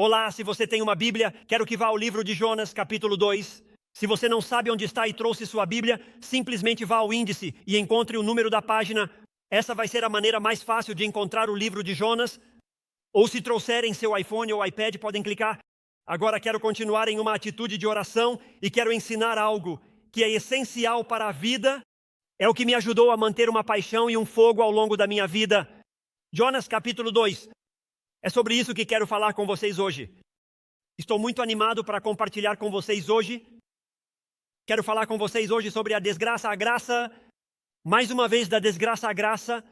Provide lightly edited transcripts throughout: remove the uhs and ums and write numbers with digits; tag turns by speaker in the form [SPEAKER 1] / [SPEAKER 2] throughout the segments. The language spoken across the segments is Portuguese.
[SPEAKER 1] Olá, se você tem uma Bíblia, quero que vá ao livro de Jonas, capítulo 2. Se você não sabe onde está e trouxe sua Bíblia, simplesmente vá ao índice e encontre o número da página. Essa vai ser a maneira mais fácil de encontrar o livro de Jonas. Ou se trouxerem seu iPhone ou iPad, podem clicar. Agora quero continuar em uma atitude de oração e quero ensinar algo que é essencial para a vida. É o que me ajudou a manter uma paixão e um fogo ao longo da minha vida. Jonas, capítulo 2. É sobre isso que quero falar com vocês hoje. Estou muito animado para compartilhar com vocês hoje. Quero falar com vocês hoje sobre a desgraça à graça. Mais uma vez, da desgraça à graça.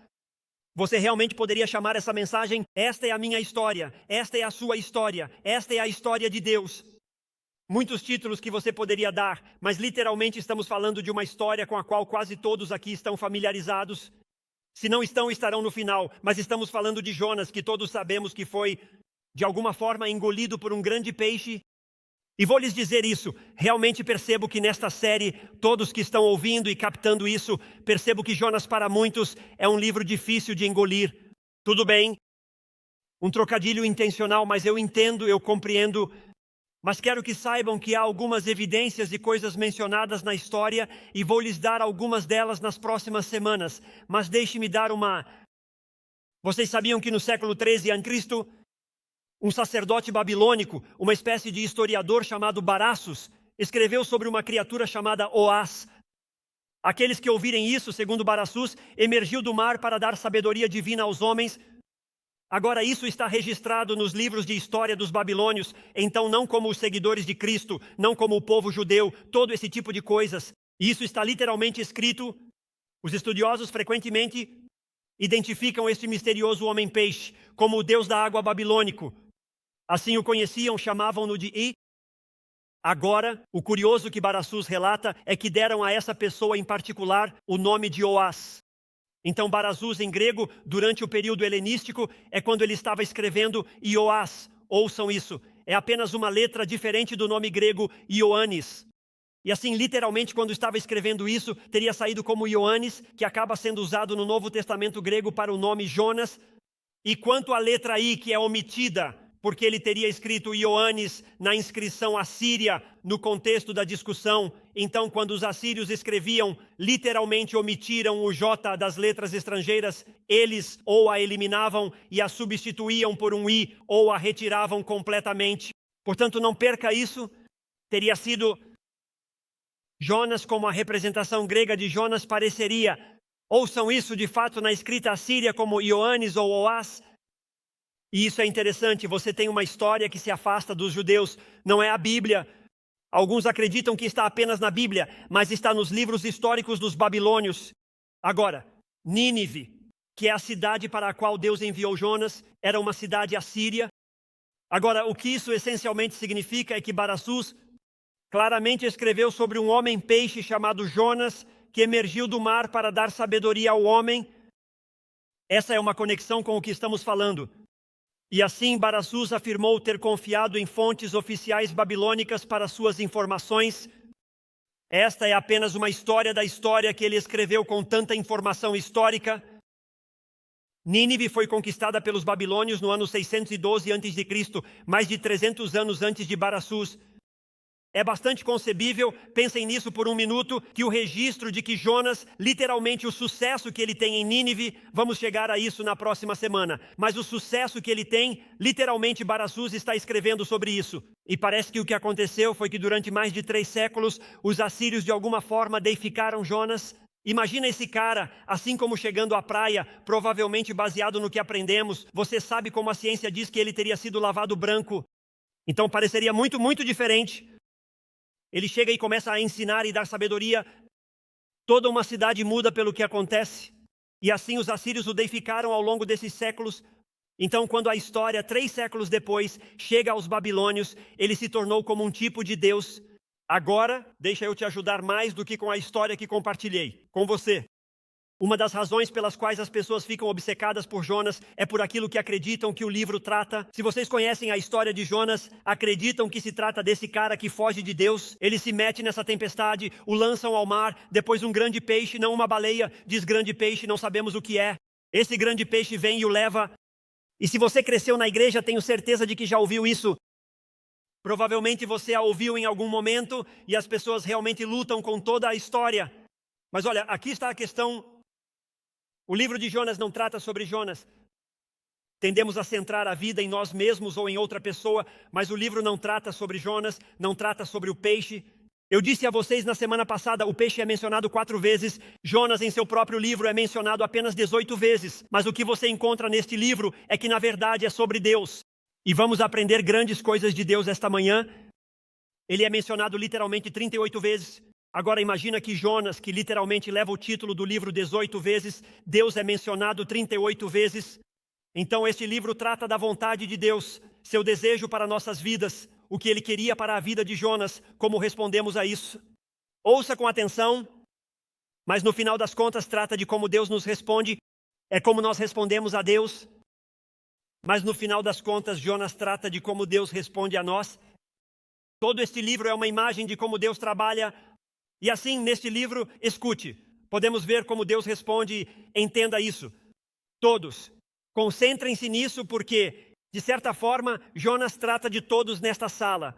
[SPEAKER 1] Você realmente poderia chamar essa mensagem: esta é a minha história, esta é a sua história, esta é a história de Deus. Muitos títulos que você poderia dar, mas literalmente estamos falando de uma história com a qual quase todos aqui estão familiarizados. Se não estão, estarão no final, mas estamos falando de Jonas, que todos sabemos que foi, de alguma forma, engolido por um grande peixe. E vou lhes dizer isso, realmente percebo que nesta série, todos que estão ouvindo e captando isso, percebo que Jonas para muitos é um livro difícil de engolir. Tudo bem, um trocadilho intencional, mas eu entendo, eu compreendo. Mas quero que saibam que há algumas evidências e coisas mencionadas na história e vou lhes dar algumas delas nas próximas semanas. Mas deixe-me dar uma... Vocês sabiam que no século 13 a.C., um sacerdote babilônico, uma espécie de historiador chamado Barassus, escreveu sobre uma criatura chamada Oás. Aqueles que ouvirem isso, segundo Barassus, emergiu do mar para dar sabedoria divina aos homens. Agora isso está registrado nos livros de história dos babilônios, então não como os seguidores de Cristo, não como o povo judeu, todo esse tipo de coisas. E isso está literalmente escrito. Os estudiosos frequentemente identificam este misterioso homem-peixe como o deus da água babilônico. Assim o conheciam, chamavam-no de I. Agora, o curioso que Barassus relata é que deram a essa pessoa em particular o nome de Oás. Então, Barassus, em grego, durante o período helenístico, é quando ele estava escrevendo Ioás. Ouçam isso. É apenas uma letra diferente do nome grego Ioannis. E assim, literalmente, quando estava escrevendo isso, teria saído como Ioannis, que acaba sendo usado no Novo Testamento grego para o nome Jonas. E quanto à letra I, que é omitida, porque ele teria escrito Ioannis na inscrição assíria, no contexto da discussão. Então, quando os assírios escreviam, literalmente omitiram o J das letras estrangeiras, eles ou a eliminavam e a substituíam por um I, ou a retiravam completamente. Portanto, não perca isso. Teria sido Jonas, como a representação grega de Jonas pareceria. Ouçam isso de fato na escrita assíria como Ioannis ou Oás. E isso é interessante, você tem uma história que se afasta dos judeus, não é a Bíblia. Alguns acreditam que está apenas na Bíblia, mas está nos livros históricos dos babilônios. Agora, Nínive, que é a cidade para a qual Deus enviou Jonas, era uma cidade assíria. Agora, o que isso essencialmente significa é que Barassus claramente escreveu sobre um homem-peixe chamado Jonas, que emergiu do mar para dar sabedoria ao homem. Essa é uma conexão com o que estamos falando. E assim Barassus afirmou ter confiado em fontes oficiais babilônicas para suas informações. Esta é apenas uma história da história que ele escreveu com tanta informação histórica. Nínive foi conquistada pelos babilônios no ano 612 a.C., mais de 300 anos antes de Barassus. É bastante concebível, pensem nisso por um minuto, que o registro de que Jonas, literalmente o sucesso que ele tem em Nínive, vamos chegar a isso na próxima semana, mas o sucesso que ele tem, literalmente Barassus está escrevendo sobre isso. E parece que o que aconteceu foi que durante mais de 3 séculos, os assírios de alguma forma deificaram Jonas. Imagina esse cara, assim como chegando à praia, provavelmente baseado no que aprendemos, você sabe como a ciência diz que ele teria sido lavado branco. Então pareceria muito, muito diferente. Ele chega e começa a ensinar e dar sabedoria. Toda uma cidade muda pelo que acontece. E assim os assírios o deificaram ao longo desses séculos. Então, quando a história, 3 séculos depois, chega aos babilônios, ele se tornou como um tipo de Deus. Agora, deixa eu te ajudar mais do que com a história que compartilhei com você. Uma das razões pelas quais as pessoas ficam obcecadas por Jonas é por aquilo que acreditam que o livro trata. Se vocês conhecem a história de Jonas, acreditam que se trata desse cara que foge de Deus. Ele se mete nessa tempestade, o lançam ao mar, depois um grande peixe, não uma baleia, diz grande peixe, não sabemos o que é. Esse grande peixe vem e o leva. E se você cresceu na igreja, tenho certeza de que já ouviu isso. Provavelmente você a ouviu em algum momento e as pessoas realmente lutam com toda a história. Mas olha, aqui está a questão. O livro de Jonas não trata sobre Jonas. Tendemos a centrar a vida em nós mesmos ou em outra pessoa, mas o livro não trata sobre Jonas, não trata sobre o peixe. Eu disse a vocês na semana passada, o peixe é mencionado 4 vezes, Jonas em seu próprio livro é mencionado apenas 18 vezes. Mas o que você encontra neste livro é que na verdade é sobre Deus. E vamos aprender grandes coisas de Deus esta manhã. Ele é mencionado literalmente 38 vezes. Agora imagina que Jonas, que literalmente leva o título do livro 18 vezes, Deus é mencionado 38 vezes. Então este livro trata da vontade de Deus, seu desejo para nossas vidas, o que Ele queria para a vida de Jonas, como respondemos a isso. Ouça com atenção, mas no final das contas trata de como Deus nos responde, é como nós respondemos a Deus. Mas no final das contas, Jonas trata de como Deus responde a nós. Todo este livro é uma imagem de como Deus trabalha. E assim, neste livro, escute, podemos ver como Deus responde, entenda isso. Todos, concentrem-se nisso porque, de certa forma, Jonas trata de todos nesta sala.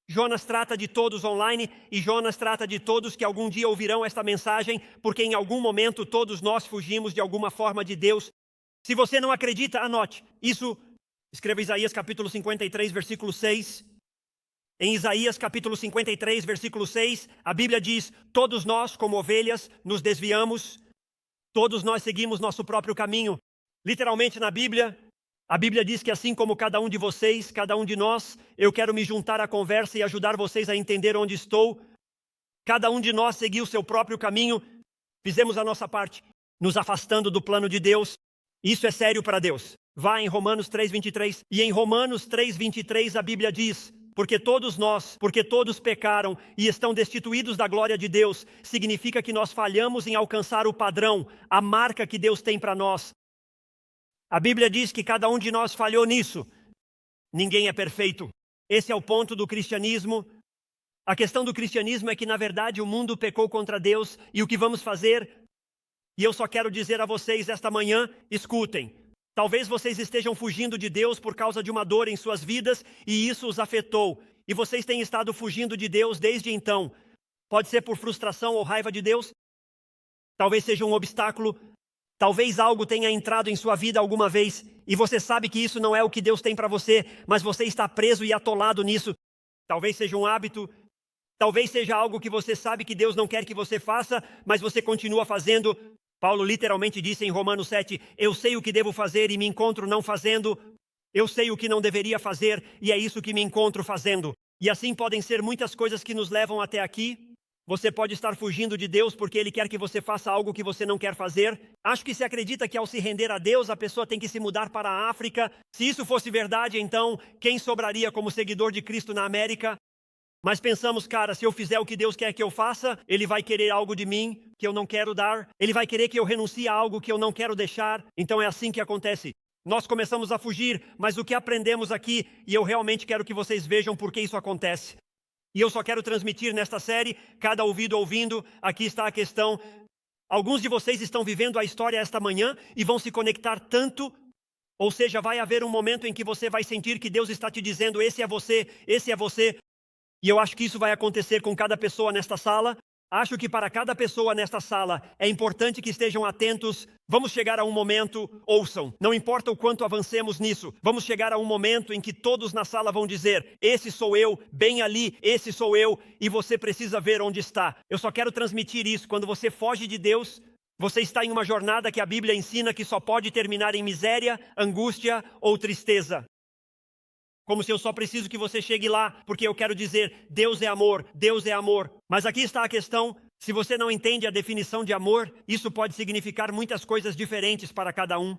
[SPEAKER 1] Jonas trata de todos online e Jonas trata de todos que algum dia ouvirão esta mensagem, porque em algum momento todos nós fugimos de alguma forma de Deus. Se você não acredita, anote. Isso, escreva Isaías capítulo 53, versículo 6. Em Isaías capítulo 53, versículo 6, a Bíblia diz: todos nós, como ovelhas, nos desviamos, todos nós seguimos nosso próprio caminho. Literalmente na Bíblia, a Bíblia diz que assim como cada um de vocês, cada um de nós, eu quero me juntar à conversa e ajudar vocês a entender onde estou. Cada um de nós seguiu seu próprio caminho, fizemos a nossa parte, nos afastando do plano de Deus. Isso é sério para Deus. Vá em Romanos 3:23. E em Romanos 3:23 a Bíblia diz: porque todos pecaram e estão destituídos da glória de Deus, significa que nós falhamos em alcançar o padrão, a marca que Deus tem para nós. A Bíblia diz que cada um de nós falhou nisso. Ninguém é perfeito. Esse é o ponto do cristianismo. A questão do cristianismo é que, na verdade, o mundo pecou contra Deus e o que vamos fazer? E eu só quero dizer a vocês esta manhã, escutem. Talvez vocês estejam fugindo de Deus por causa de uma dor em suas vidas e isso os afetou. E vocês têm estado fugindo de Deus desde então. Pode ser por frustração ou raiva de Deus. Talvez seja um obstáculo. Talvez algo tenha entrado em sua vida alguma vez e você sabe que isso não é o que Deus tem para você, mas você está preso e atolado nisso. Talvez seja um hábito. Talvez seja algo que você sabe que Deus não quer que você faça, mas você continua fazendo. Paulo literalmente disse em Romanos 7, eu sei o que devo fazer e me encontro não fazendo. Eu sei o que não deveria fazer e é isso que me encontro fazendo. E assim podem ser muitas coisas que nos levam até aqui. Você pode estar fugindo de Deus porque Ele quer que você faça algo que você não quer fazer. Acho que se acredita que ao se render a Deus, a pessoa tem que se mudar para a África. Se isso fosse verdade, então, quem sobraria como seguidor de Cristo na América? Mas pensamos, cara, se eu fizer o que Deus quer que eu faça, Ele vai querer algo de mim que eu não quero dar. Ele vai querer que eu renuncie a algo que eu não quero deixar. Então é assim que acontece. Nós começamos a fugir, mas o que aprendemos aqui, e eu realmente quero que vocês vejam por que isso acontece. E eu só quero transmitir nesta série, cada ouvido ouvindo, aqui está a questão. Alguns de vocês estão vivendo a história esta manhã e vão se conectar tanto, ou seja, vai haver um momento em que você vai sentir que Deus está te dizendo, esse é você, esse é você. E eu acho que isso vai acontecer com cada pessoa nesta sala. Acho que para cada pessoa nesta sala é importante que estejam atentos. Vamos chegar a um momento, ouçam, não importa o quanto avancemos nisso, vamos chegar a um momento em que todos na sala vão dizer, esse sou eu, bem ali, esse sou eu, e você precisa ver onde está. Eu só quero transmitir isso, quando você foge de Deus, você está em uma jornada que a Bíblia ensina que só pode terminar em miséria, angústia ou tristeza. Como se eu só preciso que você chegue lá, porque eu quero dizer, Deus é amor, Deus é amor. Mas aqui está a questão, se você não entende a definição de amor, isso pode significar muitas coisas diferentes para cada um.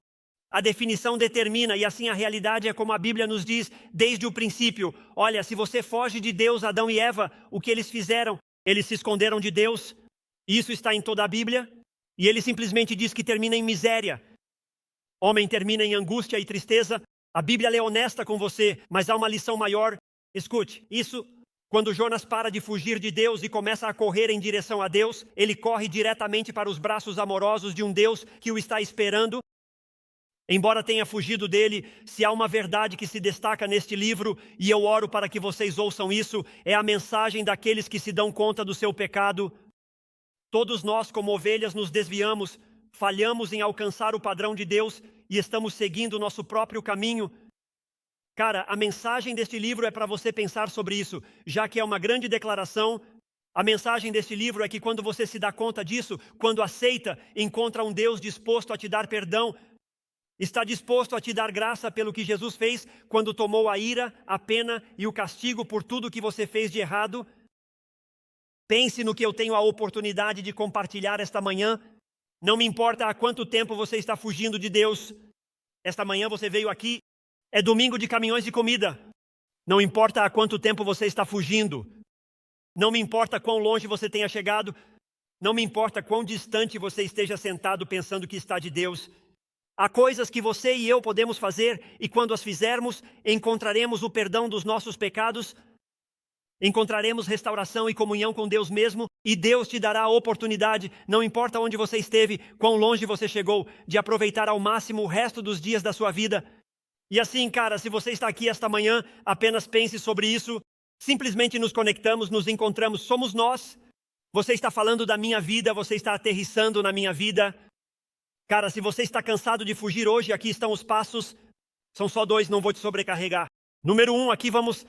[SPEAKER 1] A definição determina, e assim a realidade é como a Bíblia nos diz desde o princípio. Olha, se você foge de Deus, Adão e Eva, o que eles fizeram? Eles se esconderam de Deus, isso está em toda a Bíblia, e ele simplesmente diz que termina em miséria. Homem termina em angústia e tristeza. A Bíblia é honesta com você, mas há uma lição maior. Escute, isso, quando Jonas para de fugir de Deus e começa a correr em direção a Deus, ele corre diretamente para os braços amorosos de um Deus que o está esperando. Embora tenha fugido dele, se há uma verdade que se destaca neste livro, e eu oro para que vocês ouçam isso, é a mensagem daqueles que se dão conta do seu pecado. Todos nós, como ovelhas, nos desviamos, falhamos em alcançar o padrão de Deus e estamos seguindo o nosso próprio caminho. Cara, a mensagem deste livro é para você pensar sobre isso, já que é uma grande declaração. A mensagem deste livro é que quando você se dá conta disso, quando aceita, encontra um Deus disposto a te dar perdão, está disposto a te dar graça pelo que Jesus fez quando tomou a ira, a pena e o castigo por tudo que você fez de errado. Pense no que eu tenho a oportunidade de compartilhar esta manhã. Não me importa há quanto tempo você está fugindo de Deus. Esta manhã você veio aqui, é domingo de caminhões de comida. Não importa há quanto tempo você está fugindo. Não me importa quão longe você tenha chegado. Não me importa quão distante você esteja sentado pensando que está de Deus. Há coisas que você e eu podemos fazer e quando as fizermos, encontraremos o perdão dos nossos pecados, encontraremos restauração e comunhão com Deus mesmo e Deus te dará a oportunidade, não importa onde você esteve, quão longe você chegou, de aproveitar ao máximo o resto dos dias da sua vida. E assim, cara, se você está aqui esta manhã, apenas pense sobre isso, simplesmente nos conectamos, nos encontramos, somos nós. Você está falando da minha vida, você está aterrissando na minha vida. Cara, se você está cansado de fugir hoje, aqui estão os passos. São só 2, não vou te sobrecarregar. Número 1, aqui vamos.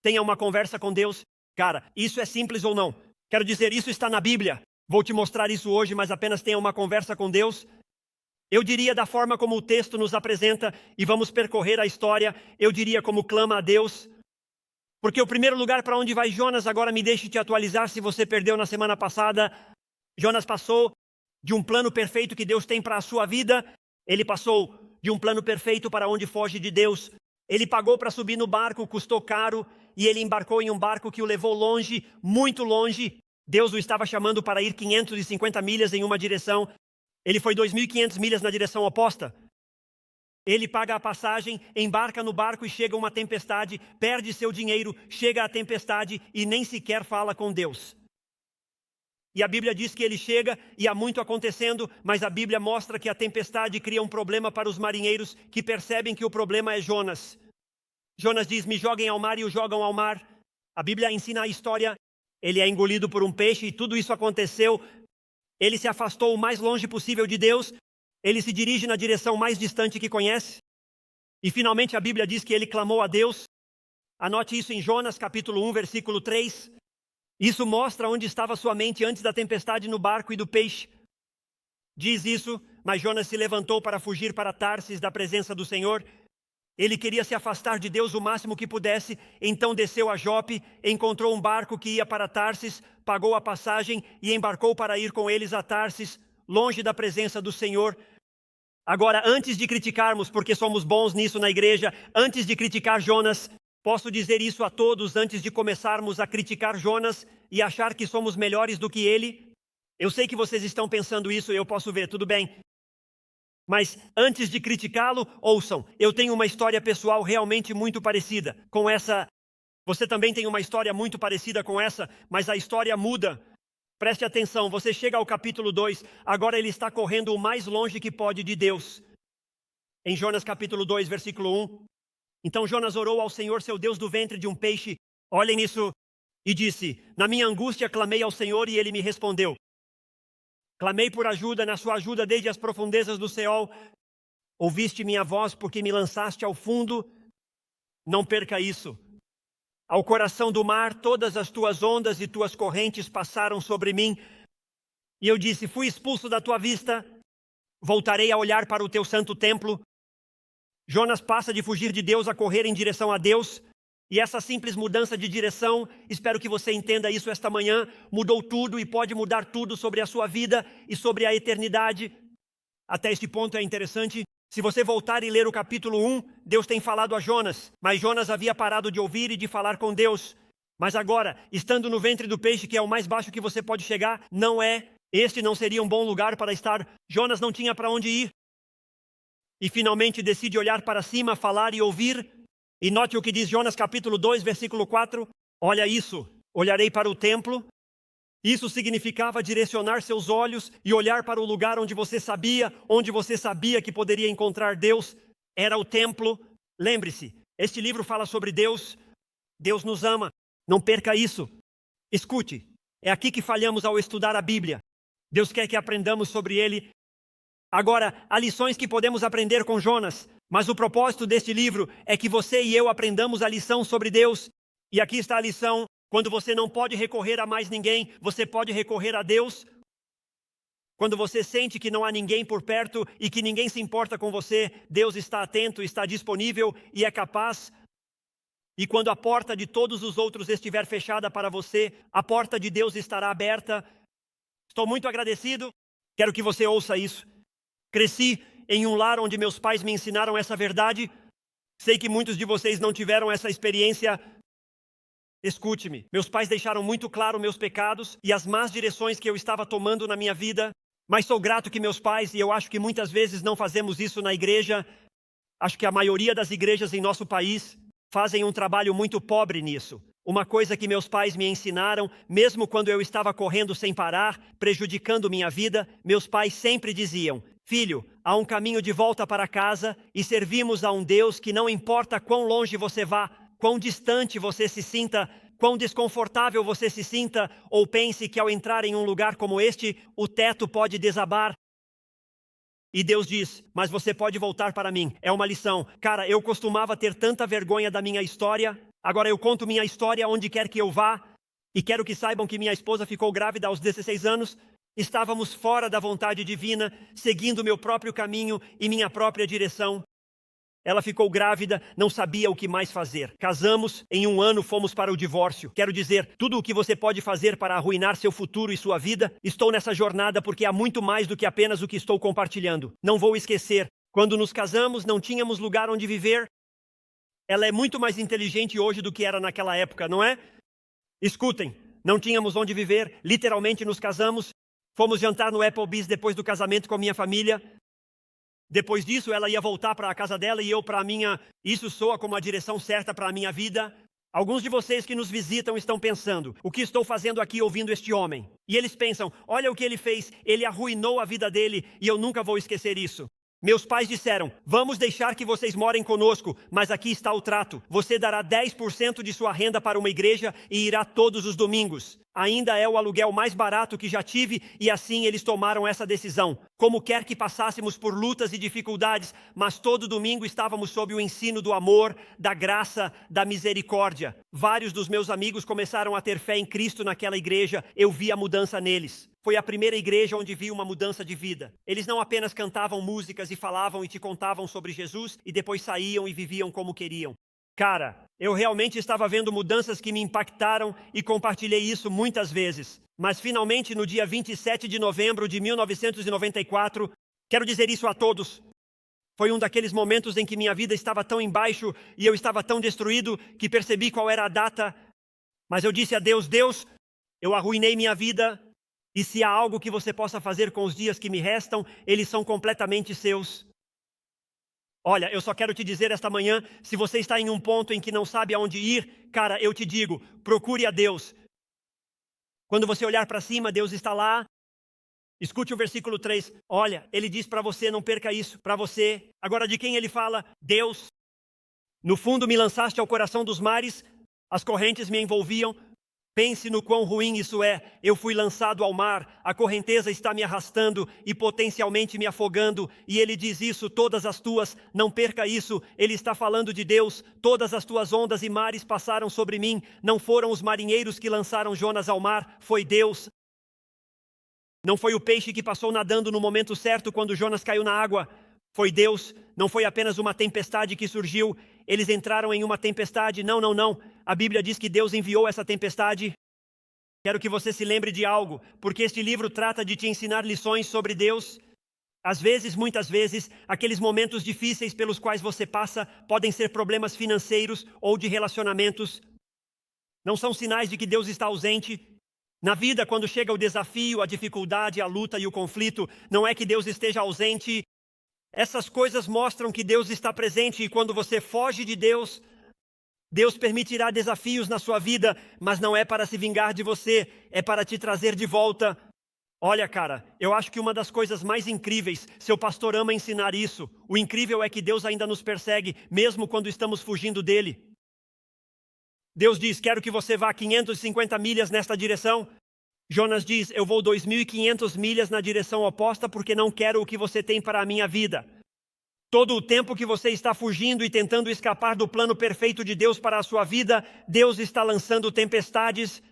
[SPEAKER 1] Tenha uma conversa com Deus. Cara, isso é simples ou não? Quero dizer, isso está na Bíblia. Vou te mostrar isso hoje, mas apenas tenha uma conversa com Deus. Eu diria da forma como o texto nos apresenta, e vamos percorrer a história, eu diria como clama a Deus. Porque o primeiro lugar para onde vai Jonas, agora me deixe te atualizar se você perdeu na semana passada. Jonas passou de um plano perfeito que Deus tem para a sua vida, ele passou de um plano perfeito para onde foge de Deus. Ele pagou para subir no barco, custou caro, e ele embarcou em um barco que o levou longe, muito longe. Deus o estava chamando para ir 550 milhas em uma direção. Ele foi 2.500 milhas na direção oposta. Ele paga a passagem, embarca no barco e chega uma tempestade, perde seu dinheiro, chega a tempestade e nem sequer fala com Deus. E a Bíblia diz que ele chega e há muito acontecendo, mas a Bíblia mostra que a tempestade cria um problema para os marinheiros que percebem que o problema é Jonas. Jonas diz, me joguem ao mar e o jogam ao mar. A Bíblia ensina a história, ele é engolido por um peixe e tudo isso aconteceu. Ele se afastou o mais longe possível de Deus, ele se dirige na direção mais distante que conhece. E finalmente a Bíblia diz que ele clamou a Deus. Anote isso em Jonas capítulo 1, versículo 3. Isso mostra onde estava sua mente antes da tempestade no barco e do peixe. Diz isso, mas Jonas se levantou para fugir para Tarsis da presença do Senhor. Ele queria se afastar de Deus o máximo que pudesse, então desceu a Jope, encontrou um barco que ia para Tarsis, pagou a passagem e embarcou para ir com eles a Tarsis, longe da presença do Senhor. Agora, antes de criticarmos, porque somos bons nisso na igreja, antes de criticar Jonas, posso dizer isso a todos antes de começarmos a criticar Jonas e achar que somos melhores do que ele? Eu sei que vocês estão pensando isso, eu posso ver, tudo bem. Mas antes de criticá-lo, ouçam, eu tenho uma história pessoal realmente muito parecida com essa. Você também tem uma história muito parecida com essa, mas a história muda. Preste atenção, você chega ao capítulo 2, agora ele está correndo o mais longe que pode de Deus. Em Jonas capítulo 2, versículo 1. Então Jonas orou ao Senhor, seu Deus do ventre de um peixe. Olhem nisso. E disse, na minha angústia clamei ao Senhor e ele me respondeu. Clamei por ajuda, na sua ajuda desde as profundezas do Seol. Ouviste minha voz porque me lançaste ao fundo. Não perca isso. Ao coração do mar, todas as tuas ondas e tuas correntes passaram sobre mim. E eu disse, fui expulso da tua vista. Voltarei a olhar para o teu santo templo. Jonas passa de fugir de Deus a correr em direção a Deus. E essa simples mudança de direção, espero que você entenda isso esta manhã, mudou tudo e pode mudar tudo sobre a sua vida e sobre a eternidade. Até este ponto é interessante. Se você voltar e ler o capítulo 1, Deus tem falado a Jonas, mas Jonas havia parado de ouvir e de falar com Deus. Mas agora, estando no ventre do peixe, que é o mais baixo que você pode chegar, este não seria um bom lugar para estar. Jonas não tinha para onde ir. E finalmente decide olhar para cima, falar e ouvir. E note o que diz Jonas capítulo 2, versículo 4. Olha isso, olharei para o templo Isso significava direcionar seus olhos e olhar para o lugar onde você sabia que poderia encontrar Deus. Era o templo. Lembre-se, este livro fala sobre Deus. Deus nos ama. Não perca isso. Escute, é aqui que falhamos ao estudar a Bíblia. Deus quer que aprendamos sobre Ele. Agora, há lições que podemos aprender com Jonas, mas o propósito deste livro é que você e eu aprendamos a lição sobre Deus. E aqui está a lição: quando você não pode recorrer a mais ninguém, você pode recorrer a Deus. Quando você sente que não há ninguém por perto e que ninguém se importa com você, Deus está atento, está disponível e é capaz. E quando a porta de todos os outros estiver fechada para você, a porta de Deus estará aberta. Estou muito agradecido. Quero que você ouça isso. Cresci em um lar onde meus pais me ensinaram essa verdade. Sei que muitos de vocês não tiveram essa experiência. Escute-me. Meus pais deixaram muito claro meus pecados e as más direções que eu estava tomando na minha vida. Mas sou grato que meus pais, e eu acho que muitas vezes não fazemos isso na igreja, acho que a maioria das igrejas em nosso país fazem um trabalho muito pobre nisso. Uma coisa que meus pais me ensinaram, mesmo quando eu estava correndo sem parar, prejudicando minha vida, meus pais sempre diziam: filho, há um caminho de volta para casa e servimos a um Deus que não importa quão longe você vá, quão distante você se sinta, quão desconfortável você se sinta, ou pense que ao entrar em um lugar como este, o teto pode desabar. E Deus diz: mas você pode voltar para mim. É uma lição. Cara, eu costumava ter tanta vergonha da minha história. Agora eu conto minha história onde quer que eu vá. E quero que saibam que minha esposa ficou grávida aos 16 anos. Estávamos fora da vontade divina, seguindo meu próprio caminho e minha própria direção. Ela ficou grávida, não sabia o que mais fazer. Casamos, em 1 ano fomos para o divórcio. Quero dizer, tudo o que você pode fazer para arruinar seu futuro e sua vida, estou nessa jornada porque há muito mais do que apenas o que estou compartilhando. Não vou esquecer, quando nos casamos não tínhamos lugar onde viver. Ela é muito mais inteligente hoje do que era naquela época, não é? Escutem, não tínhamos onde viver, literalmente nos casamos. Fomos jantar no Applebee's depois do casamento com a minha família. Depois disso, ela ia voltar para a casa dela e eu para a minha. Isso soa como a direção certa para a minha vida. Alguns de vocês que nos visitam estão pensando: o que estou fazendo aqui ouvindo este homem? E eles pensam: olha o que ele fez, ele arruinou a vida dele e eu nunca vou esquecer isso. Meus pais disseram: vamos deixar que vocês morem conosco, mas aqui está o trato. Você dará 10% de sua renda para uma igreja e irá todos os domingos. Ainda é o aluguel mais barato que já tive e assim eles tomaram essa decisão. Como quer que passássemos por lutas e dificuldades, mas todo domingo estávamos sob o ensino do amor, da graça, da misericórdia. Vários dos meus amigos começaram a ter fé em Cristo naquela igreja. Eu vi a mudança neles. Foi a primeira igreja onde vi uma mudança de vida. Eles não apenas cantavam músicas e falavam e te contavam sobre Jesus e depois saíam e viviam como queriam. Cara, eu realmente estava vendo mudanças que me impactaram e compartilhei isso muitas vezes. Mas finalmente, no dia 27 de novembro de 1994, quero dizer isso a todos, foi um daqueles momentos em que minha vida estava tão embaixo e eu estava tão destruído que percebi qual era a data. Mas eu disse a Deus: Deus, eu arruinei minha vida e se há algo que você possa fazer com os dias que me restam, eles são completamente seus. Olha, eu só quero te dizer esta manhã, se você está em um ponto em que não sabe aonde ir, cara, eu te digo, procure a Deus. Quando você olhar para cima, Deus está lá. Escute o versículo 3. Olha, ele diz para você, não perca isso, para você. Agora, de quem ele fala? Deus. No fundo me lançaste ao coração dos mares, as correntes me envolviam. Pense no quão ruim isso é. Eu fui lançado ao mar, a correnteza está me arrastando e potencialmente me afogando. E ele diz isso: todas as tuas, não perca isso. Ele está falando de Deus. Todas as tuas ondas e mares passaram sobre mim. Não foram os marinheiros que lançaram Jonas ao mar, foi Deus. Não foi o peixe que passou nadando no momento certo quando Jonas caiu na água. Foi Deus. Não foi apenas uma tempestade que surgiu. Eles entraram em uma tempestade. Não. A Bíblia diz que Deus enviou essa tempestade. Quero que você se lembre de algo, porque este livro trata de te ensinar lições sobre Deus. Às vezes, muitas vezes, aqueles momentos difíceis pelos quais você passa podem ser problemas financeiros ou de relacionamentos. Não são sinais de que Deus está ausente. Na vida, quando chega o desafio, a dificuldade, a luta e o conflito, não é que Deus esteja ausente. Essas coisas mostram que Deus está presente e quando você foge de Deus, Deus permitirá desafios na sua vida, mas não é para se vingar de você, é para te trazer de volta. Olha, cara, eu acho que uma das coisas mais incríveis, seu pastor ama ensinar isso. O incrível é que Deus ainda nos persegue, mesmo quando estamos fugindo dele. Deus diz, quero que você vá 550 milhas nesta direção. Jonas diz, eu vou 2.500 milhas na direção oposta porque não quero o que você tem para a minha vida. Todo o tempo que você está fugindo e tentando escapar do plano perfeito de Deus para a sua vida, Deus está lançando tempestades.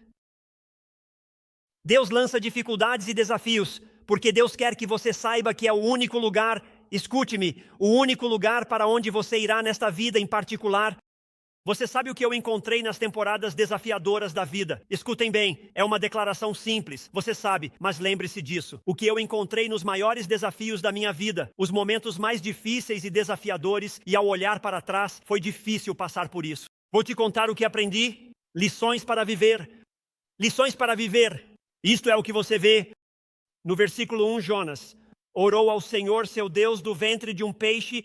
[SPEAKER 1] Deus lança dificuldades e desafios, porque Deus quer que você saiba que é o único lugar, escute-me, o único lugar para onde você irá nesta vida em particular. Você sabe o que eu encontrei nas temporadas desafiadoras da vida? Escutem bem, é uma declaração simples, você sabe, mas lembre-se disso. O que eu encontrei nos maiores desafios da minha vida, os momentos mais difíceis e desafiadores, e ao olhar para trás, foi difícil passar por isso. Vou te contar o que aprendi. Lições para viver. Lições para viver. Isto é o que você vê no versículo 1, Jonas. Orou ao Senhor, seu Deus, do ventre de um peixe.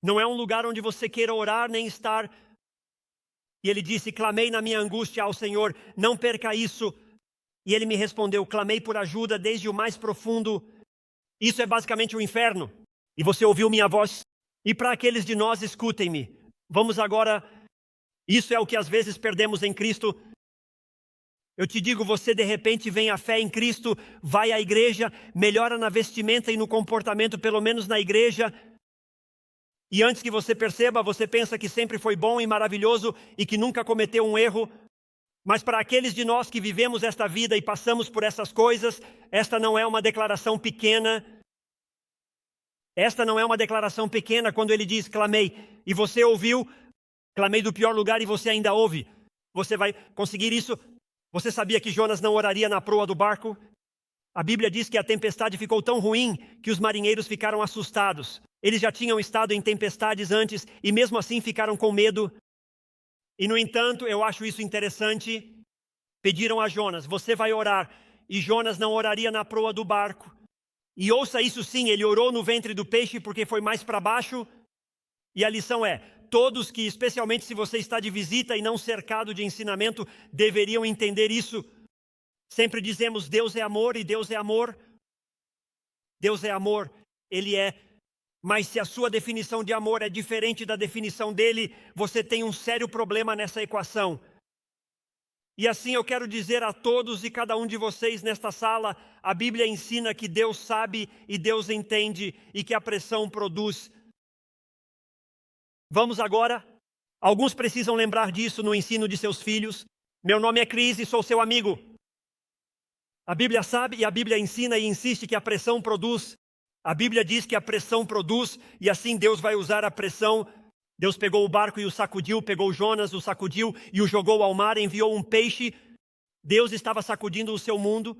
[SPEAKER 1] Não é um lugar onde você queira orar nem estar. E ele disse, clamei na minha angústia ao Senhor, não perca isso. E ele me respondeu, clamei por ajuda desde o mais profundo. Isso é basicamente o inferno. E você ouviu minha voz? E para aqueles de nós, escutem-me. Vamos agora, isso é o que às vezes perdemos em Cristo. Eu te digo, você de repente vem à fé em Cristo, vai à igreja, melhora na vestimenta e no comportamento, pelo menos na igreja. E antes que você perceba, você pensa que sempre foi bom e maravilhoso e que nunca cometeu um erro. Mas para aqueles de nós que vivemos esta vida e passamos por essas coisas, esta não é uma declaração pequena. Esta não é uma declaração pequena quando ele diz, clamei. E você ouviu, clamei do pior lugar e você ainda ouve. Você vai conseguir isso? Você sabia que Jonas não oraria na proa do barco? A Bíblia diz que a tempestade ficou tão ruim que os marinheiros ficaram assustados. Eles já tinham estado em tempestades antes e mesmo assim ficaram com medo. E no entanto, eu acho isso interessante. Pediram a Jonas, você vai orar. E Jonas não oraria na proa do barco. E ouça isso sim, ele orou no ventre do peixe porque foi mais para baixo. E a lição é, todos que, especialmente se você está de visita e não cercado de ensinamento, deveriam entender isso. Sempre dizemos, Deus é amor e Deus é amor. Deus é amor, Ele é. Mas se a sua definição de amor é diferente da definição dele, você tem um sério problema nessa equação. E assim eu quero dizer a todos e cada um de vocês nesta sala, a Bíblia ensina que Deus sabe e Deus entende e que a pressão produz. Vamos agora? Alguns precisam lembrar disso no ensino de seus filhos. Meu nome é Cris e sou seu amigo. A Bíblia sabe e a Bíblia ensina e insiste que a pressão produz. A Bíblia diz que a pressão produz e assim Deus vai usar a pressão. Deus pegou o barco e o sacudiu, pegou Jonas, o sacudiu e o jogou ao mar, enviou um peixe. Deus estava sacudindo o seu mundo.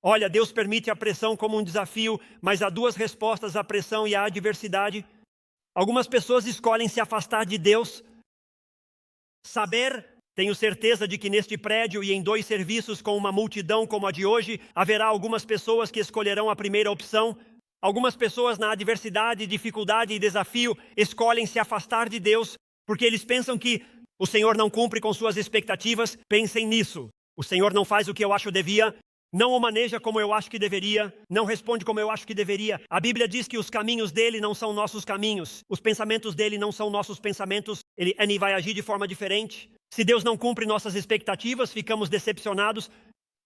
[SPEAKER 1] Olha, Deus permite a pressão como um desafio, mas há duas respostas à pressão e à adversidade. Algumas pessoas escolhem se afastar de Deus. Tenho certeza de que neste prédio e em 2 serviços com uma multidão como a de hoje, haverá algumas pessoas que escolherão a primeira opção. Algumas pessoas na adversidade, dificuldade e desafio escolhem se afastar de Deus, porque eles pensam que o Senhor não cumpre com suas expectativas. Pensem nisso. O Senhor não faz o que eu acho devia, não o maneja como eu acho que deveria, não responde como eu acho que deveria. A Bíblia diz que os caminhos dele não são nossos caminhos, os pensamentos dele não são nossos pensamentos, ele vai agir de forma diferente. Se Deus não cumpre nossas expectativas, ficamos decepcionados.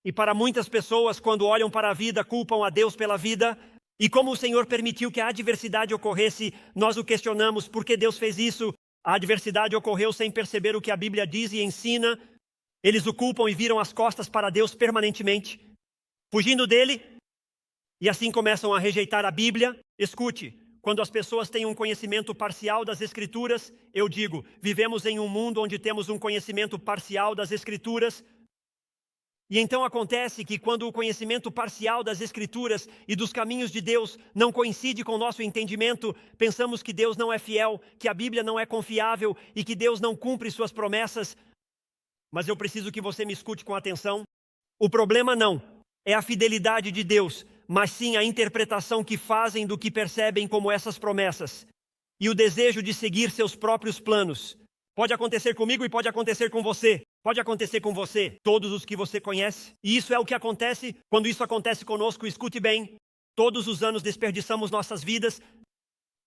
[SPEAKER 1] E para muitas pessoas, quando olham para a vida, culpam a Deus pela vida. E como o Senhor permitiu que a adversidade ocorresse, nós o questionamos, por que Deus fez isso? A adversidade ocorreu sem perceber o que a Bíblia diz e ensina. Eles o culpam e viram as costas para Deus permanentemente, fugindo dele. E assim começam a rejeitar a Bíblia. Escute. Quando as pessoas têm um conhecimento parcial das Escrituras, eu digo, vivemos em um mundo onde temos um conhecimento parcial das Escrituras. E então acontece que quando o conhecimento parcial das Escrituras e dos caminhos de Deus não coincide com o nosso entendimento, pensamos que Deus não é fiel, que a Bíblia não é confiável e que Deus não cumpre suas promessas. Mas eu preciso que você me escute com atenção. O problema não é a fidelidade de Deus, mas sim a interpretação que fazem do que percebem como essas promessas e o desejo de seguir seus próprios planos. Pode acontecer comigo e pode acontecer com você. Pode acontecer com você, todos os que você conhece. E isso é o que acontece quando isso acontece conosco. Escute bem, todos os anos desperdiçamos nossas vidas.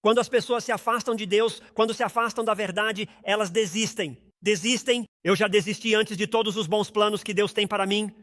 [SPEAKER 1] Quando as pessoas se afastam de Deus, quando se afastam da verdade, elas desistem. Desistem. Eu já desisti antes de todos os bons planos que Deus tem para mim.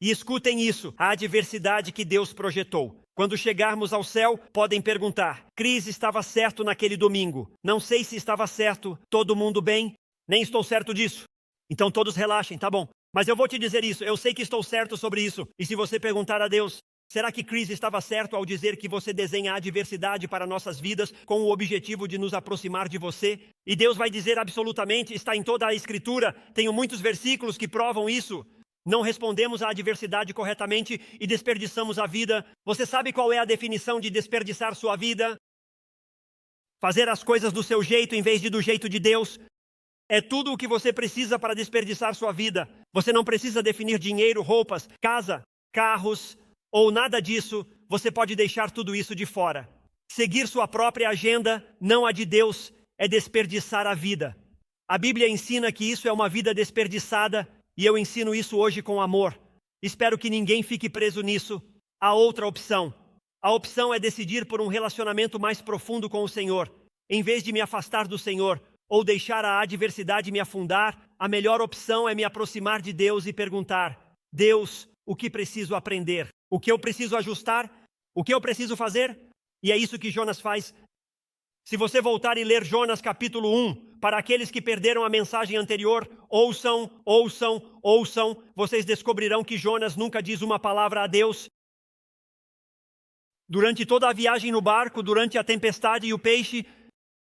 [SPEAKER 1] E escutem isso, a adversidade que Deus projetou. Quando chegarmos ao céu, podem perguntar: Cris estava certo naquele domingo. Não sei se estava certo, todo mundo bem? Nem estou certo disso. Então todos relaxem, tá bom. Mas eu vou te dizer isso, eu sei que estou certo sobre isso. E se você perguntar a Deus: será que Cris estava certo ao dizer que você desenha a adversidade para nossas vidas com o objetivo de nos aproximar de você? E Deus vai dizer absolutamente, está em toda a Escritura, tenho muitos versículos que provam isso. Não respondemos à adversidade corretamente e desperdiçamos a vida. Você sabe qual é a definição de desperdiçar sua vida? Fazer as coisas do seu jeito em vez de do jeito de Deus. É tudo o que você precisa para desperdiçar sua vida. Você não precisa definir dinheiro, roupas, casa, carros ou nada disso. Você pode deixar tudo isso de fora. Seguir sua própria agenda, não a de Deus, é desperdiçar a vida. A Bíblia ensina que isso é uma vida desperdiçada. E eu ensino isso hoje com amor. Espero que ninguém fique preso nisso. Há outra opção. A opção é decidir por um relacionamento mais profundo com o Senhor. Em vez de me afastar do Senhor ou deixar a adversidade me afundar, a melhor opção é me aproximar de Deus e perguntar: Deus, o que preciso aprender? O que eu preciso ajustar? O que eu preciso fazer? E é isso que Jonas faz. Se você voltar e ler Jonas capítulo 1, para aqueles que perderam a mensagem anterior, ouçam, vocês descobrirão que Jonas nunca diz uma palavra a Deus. Durante toda a viagem no barco, durante a tempestade e o peixe,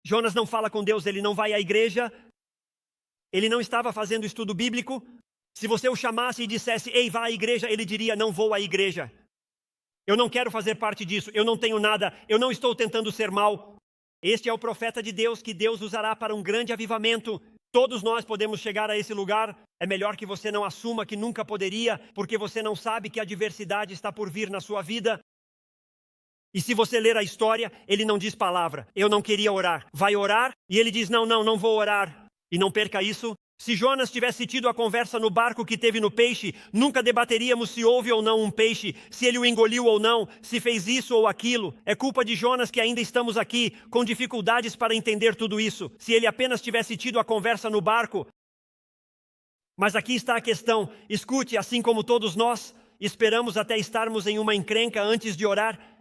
[SPEAKER 1] Jonas não fala com Deus, ele não vai à igreja, ele não estava fazendo estudo bíblico. Se você o chamasse e dissesse: ei, vá à igreja, ele diria: não vou à igreja. Eu não quero fazer parte disso, eu não tenho nada, eu não estou tentando ser mal. Este é o profeta de Deus que Deus usará para um grande avivamento. Todos nós podemos chegar a esse lugar. É melhor que você não assuma que nunca poderia, porque você não sabe que a adversidade está por vir na sua vida. E se você ler a história, ele não diz palavra. Eu não queria orar. Vai orar? E ele diz: não vou orar. E não perca isso. Se Jonas tivesse tido a conversa no barco que teve no peixe, nunca debateríamos se houve ou não um peixe, se ele o engoliu ou não, se fez isso ou aquilo. É culpa de Jonas que ainda estamos aqui, com dificuldades para entender tudo isso. Se ele apenas tivesse tido a conversa no barco. Mas aqui está a questão. Escute, assim como todos nós, esperamos até estarmos em uma encrenca antes de orar.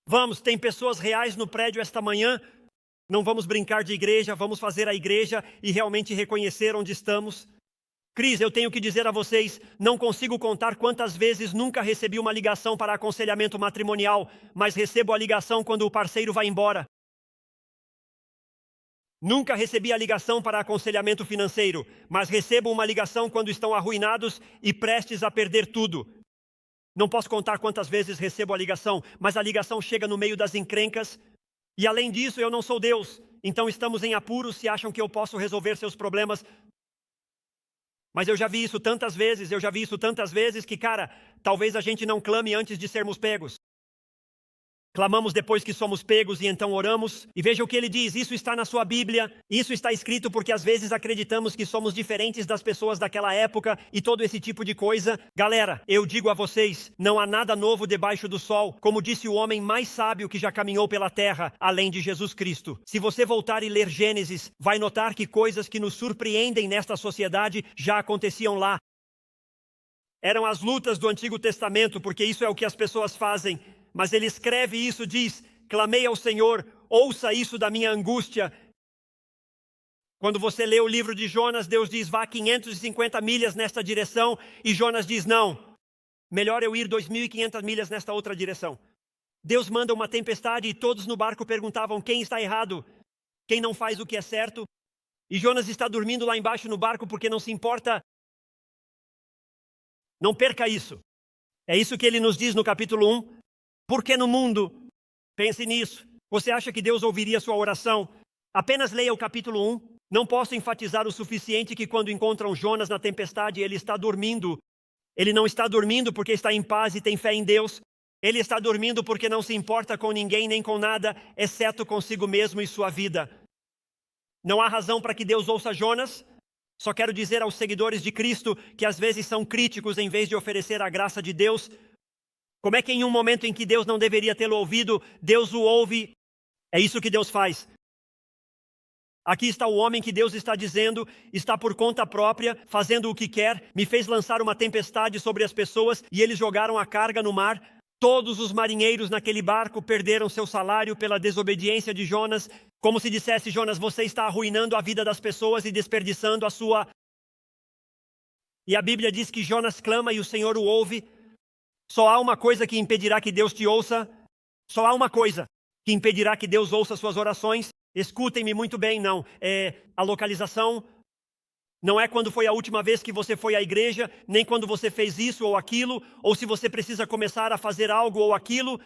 [SPEAKER 1] Vamos, tem pessoas reais no prédio esta manhã. Não vamos brincar de igreja, vamos fazer a igreja e realmente reconhecer onde estamos. Cris, eu tenho que dizer a vocês, não consigo contar quantas vezes nunca recebi uma ligação para aconselhamento matrimonial, mas recebo a ligação quando o parceiro vai embora. Nunca recebi a ligação para aconselhamento financeiro, mas recebo uma ligação quando estão arruinados e prestes a perder tudo. Não posso contar quantas vezes recebo a ligação, mas a ligação chega no meio das encrencas. E além disso, eu não sou Deus, então estamos em apuros se acham que eu posso resolver seus problemas. Mas eu já vi isso tantas vezes que, cara, talvez a gente não clame antes de sermos pegos. Clamamos depois que somos pegos e então oramos. E veja o que ele diz, isso está na sua Bíblia, isso está escrito porque às vezes acreditamos que somos diferentes das pessoas daquela época e todo esse tipo de coisa. Galera, eu digo a vocês, não há nada novo debaixo do sol, como disse o homem mais sábio que já caminhou pela terra, além de Jesus Cristo. Se você voltar e ler Gênesis, vai notar que coisas que nos surpreendem nesta sociedade já aconteciam lá. Eram as lutas do Antigo Testamento, porque isso é o que as pessoas fazem. Mas ele escreve isso, diz: clamei ao Senhor, ouça isso da minha angústia. Quando você lê o livro de Jonas, Deus diz: vá 550 milhas nesta direção, e Jonas diz: não, melhor eu ir 2.500 milhas nesta outra direção. Deus manda uma tempestade e todos no barco perguntavam: quem está errado? Quem não faz o que é certo? E Jonas está dormindo lá embaixo no barco porque não se importa. Não perca isso. É isso que ele nos diz no capítulo 1. Porque no mundo, pense nisso, você acha que Deus ouviria sua oração? Apenas leia o capítulo 1. Não posso enfatizar o suficiente que quando encontram Jonas na tempestade, ele está dormindo. Ele não está dormindo porque está em paz e tem fé em Deus. Ele está dormindo porque não se importa com ninguém nem com nada, exceto consigo mesmo e sua vida. Não há razão para que Deus ouça Jonas. Só quero dizer aos seguidores de Cristo que às vezes são críticos em vez de oferecer a graça de Deus. Como é que em um momento em que Deus não deveria tê-lo ouvido, Deus o ouve? É isso que Deus faz. Aqui está o homem que Deus está dizendo, está por conta própria, fazendo o que quer, me fez lançar uma tempestade sobre as pessoas e eles jogaram a carga no mar. Todos os marinheiros naquele barco perderam seu salário pela desobediência de Jonas, como se dissesse: Jonas, você está arruinando a vida das pessoas e desperdiçando a sua... E a Bíblia diz que Jonas clama e o Senhor o ouve. Só há uma coisa que impedirá que Deus te ouça. Só há uma coisa que impedirá que Deus ouça suas orações. Escutem-me muito bem, não. É a localização. Não é quando foi a última vez que você foi à igreja, nem quando você fez isso ou aquilo, ou se você precisa começar a fazer algo ou aquilo.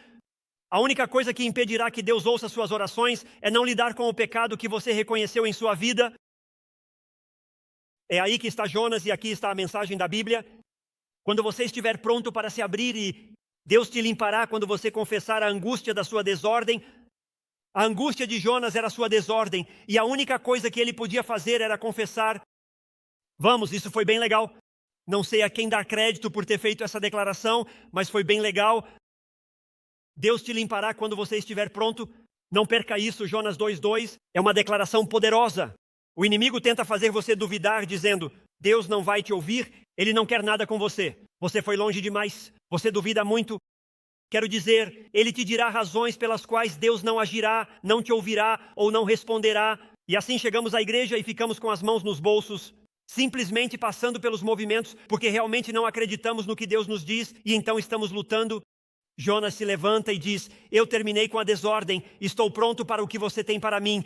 [SPEAKER 1] A única coisa que impedirá que Deus ouça suas orações é não lidar com o pecado que você reconheceu em sua vida. É aí que está Jonas e aqui está a mensagem da Bíblia. Quando você estiver pronto para se abrir e Deus te limpará quando você confessar a angústia da sua desordem. A angústia de Jonas era a sua desordem e a única coisa que ele podia fazer era confessar. Vamos, isso foi bem legal. Não sei a quem dar crédito por ter feito essa declaração, mas foi bem legal. Deus te limpará quando você estiver pronto. Não perca isso, Jonas 2:2. É uma declaração poderosa. O inimigo tenta fazer você duvidar, dizendo: Deus não vai te ouvir, Ele não quer nada com você. Você foi longe demais, você duvida muito. Quero dizer, Ele te dirá razões pelas quais Deus não agirá, não te ouvirá ou não responderá. E assim chegamos à igreja e ficamos com as mãos nos bolsos, simplesmente passando pelos movimentos, porque realmente não acreditamos no que Deus nos diz e então estamos lutando. Jonas se levanta e diz: eu terminei com a desordem, estou pronto para o que você tem para mim.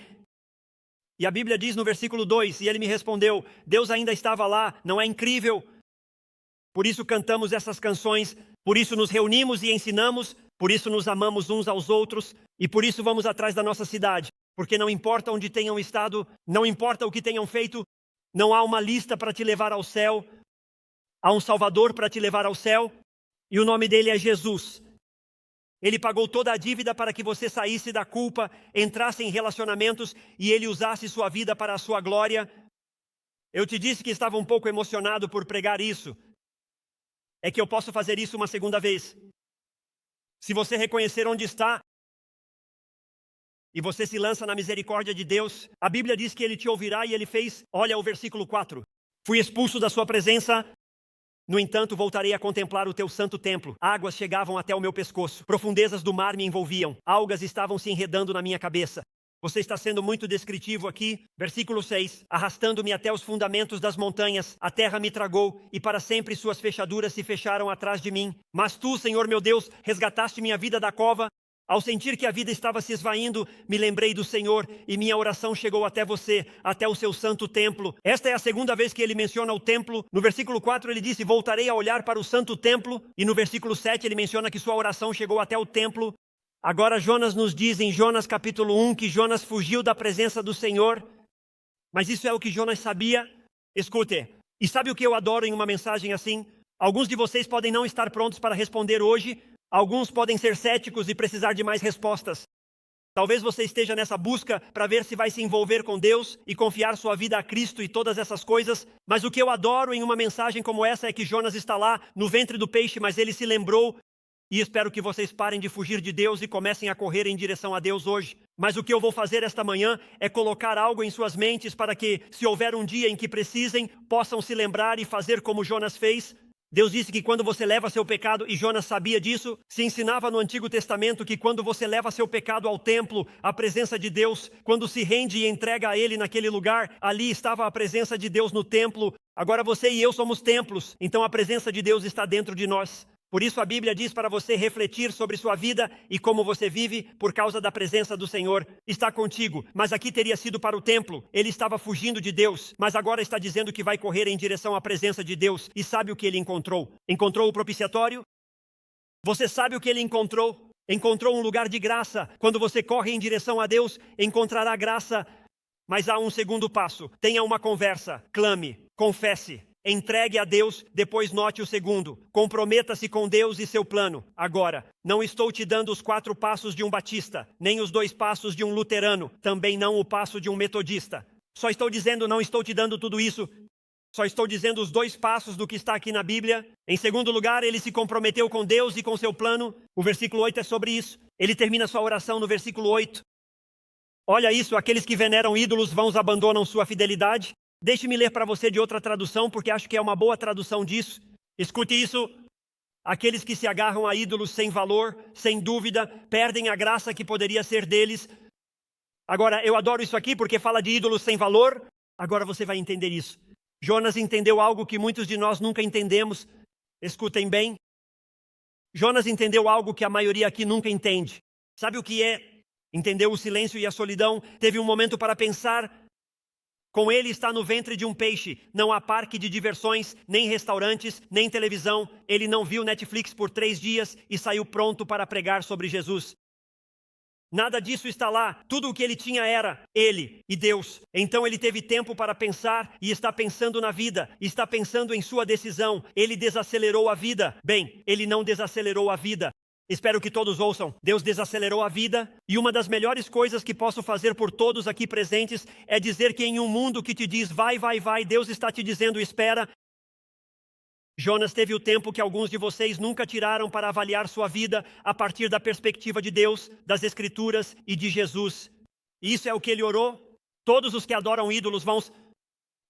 [SPEAKER 1] E a Bíblia diz no versículo 2, e ele me respondeu: Deus ainda estava lá, não é incrível? Por isso cantamos essas canções, por isso nos reunimos e ensinamos, por isso nos amamos uns aos outros, e por isso vamos atrás da nossa cidade. Porque não importa onde tenham estado, não importa o que tenham feito, não há uma lista para te levar ao céu, há um Salvador para te levar ao céu, e o nome dele é Jesus. Ele pagou toda a dívida para que você saísse da culpa, entrasse em relacionamentos e ele usasse sua vida para a sua glória. Eu te disse que estava um pouco emocionado por pregar isso. É que eu posso fazer isso uma segunda vez. Se você reconhecer onde está e você se lança na misericórdia de Deus, a Bíblia diz que Ele te ouvirá e Ele fez. Olha o versículo 4. Fui expulso da sua presença. No entanto, voltarei a contemplar o teu santo templo. Águas chegavam até o meu pescoço. Profundezas do mar me envolviam. Algas estavam se enredando na minha cabeça. Você está sendo muito descritivo aqui. Versículo 6. Arrastando-me até os fundamentos das montanhas, a terra me tragou, e para sempre suas fechaduras se fecharam atrás de mim. Mas tu, Senhor meu Deus, resgataste minha vida da cova. Ao sentir que a vida estava se esvaindo, me lembrei do Senhor, e minha oração chegou até você, até o seu santo templo. Esta é a segunda vez que ele menciona o templo. No versículo 4 ele disse: voltarei a olhar para o santo templo. E no versículo 7 ele menciona que sua oração chegou até o templo. Agora Jonas nos diz em Jonas capítulo 1 que Jonas fugiu da presença do Senhor. Mas isso é o que Jonas sabia? Escute, e sabe o que eu adoro em uma mensagem assim? Alguns de vocês podem não estar prontos para responder hoje. Alguns podem ser céticos e precisar de mais respostas. Talvez você esteja nessa busca para ver se vai se envolver com Deus e confiar sua vida a Cristo e todas essas coisas. Mas o que eu adoro em uma mensagem como essa é que Jonas está lá no ventre do peixe, mas ele se lembrou. E espero que vocês parem de fugir de Deus e comecem a correr em direção a Deus hoje. Mas o que eu vou fazer esta manhã é colocar algo em suas mentes para que, se houver um dia em que precisem, possam se lembrar e fazer como Jonas fez. Deus disse que quando você leva seu pecado, e Jonas sabia disso, se ensinava no Antigo Testamento que quando você leva seu pecado ao templo, à presença de Deus, quando se rende e entrega a Ele naquele lugar, ali estava a presença de Deus no templo. Agora você e eu somos templos, então a presença de Deus está dentro de nós. Por isso a Bíblia diz para você refletir sobre sua vida e como você vive por causa da presença do Senhor. Está contigo, mas aqui teria sido para o templo. Ele estava fugindo de Deus, mas agora está dizendo que vai correr em direção à presença de Deus. E sabe o que ele encontrou? Encontrou o propiciatório? Você sabe o que ele encontrou? Encontrou um lugar de graça. Quando você corre em direção a Deus, encontrará graça. Mas há um segundo passo. Tenha uma conversa, clame, confesse. Entregue a Deus, depois note o segundo. Comprometa-se com Deus e seu plano. Agora, não estou te dando os 4 passos de um batista, nem os 2 passos de um luterano, também não o passo de um metodista. Só estou dizendo, não estou te dando tudo isso. Só estou dizendo os 2 passos do que está aqui na Bíblia. Em segundo lugar, ele se comprometeu com Deus e com seu plano. O versículo 8 é sobre isso. Ele termina sua oração no versículo 8. Olha isso, aqueles que veneram ídolos vãos abandonam sua fidelidade. Deixe-me ler para você de outra tradução, porque acho que é uma boa tradução disso. Escute isso. Aqueles que se agarram a ídolos sem valor, sem dúvida, perdem a graça que poderia ser deles. Agora, eu adoro isso aqui porque fala de ídolos sem valor. Agora você vai entender isso. Jonas entendeu algo que muitos de nós nunca entendemos. Escutem bem. Jonas entendeu algo que a maioria aqui nunca entende. Sabe o que é? Entendeu o silêncio e a solidão. Teve um momento para pensar. Com ele está no ventre de um peixe. Não há parque de diversões, nem restaurantes, nem televisão. Ele não viu Netflix por 3 dias e saiu pronto para pregar sobre Jesus. Nada disso está lá. Tudo o que ele tinha era ele e Deus. Então ele teve tempo para pensar e está pensando na vida. Está pensando em sua decisão. Ele desacelerou a vida. Bem, ele não desacelerou a vida. Espero que todos ouçam. Deus desacelerou a vida. E uma das melhores coisas que posso fazer por todos aqui presentes é dizer que em um mundo que te diz vai, vai, vai, Deus está te dizendo espera. Jonas teve o tempo que alguns de vocês nunca tiraram para avaliar sua vida a partir da perspectiva de Deus, das Escrituras e de Jesus. E isso é o que ele orou. Todos os que adoram ídolos vão...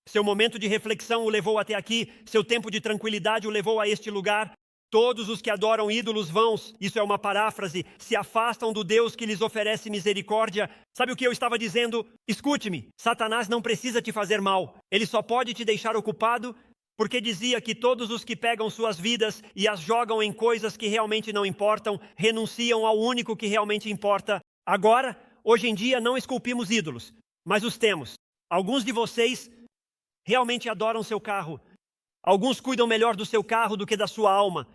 [SPEAKER 1] Seu momento de reflexão o levou até aqui. Seu tempo de tranquilidade o levou a este lugar. Todos os que adoram ídolos vãos, isso é uma paráfrase, se afastam do Deus que lhes oferece misericórdia. Sabe o que eu estava dizendo? Escute-me, Satanás não precisa te fazer mal. Ele só pode te deixar ocupado, porque dizia que todos os que pegam suas vidas e as jogam em coisas que realmente não importam, renunciam ao único que realmente importa. Agora, hoje em dia, não esculpimos ídolos, mas os temos. Alguns de vocês realmente adoram seu carro. Alguns cuidam melhor do seu carro do que da sua alma.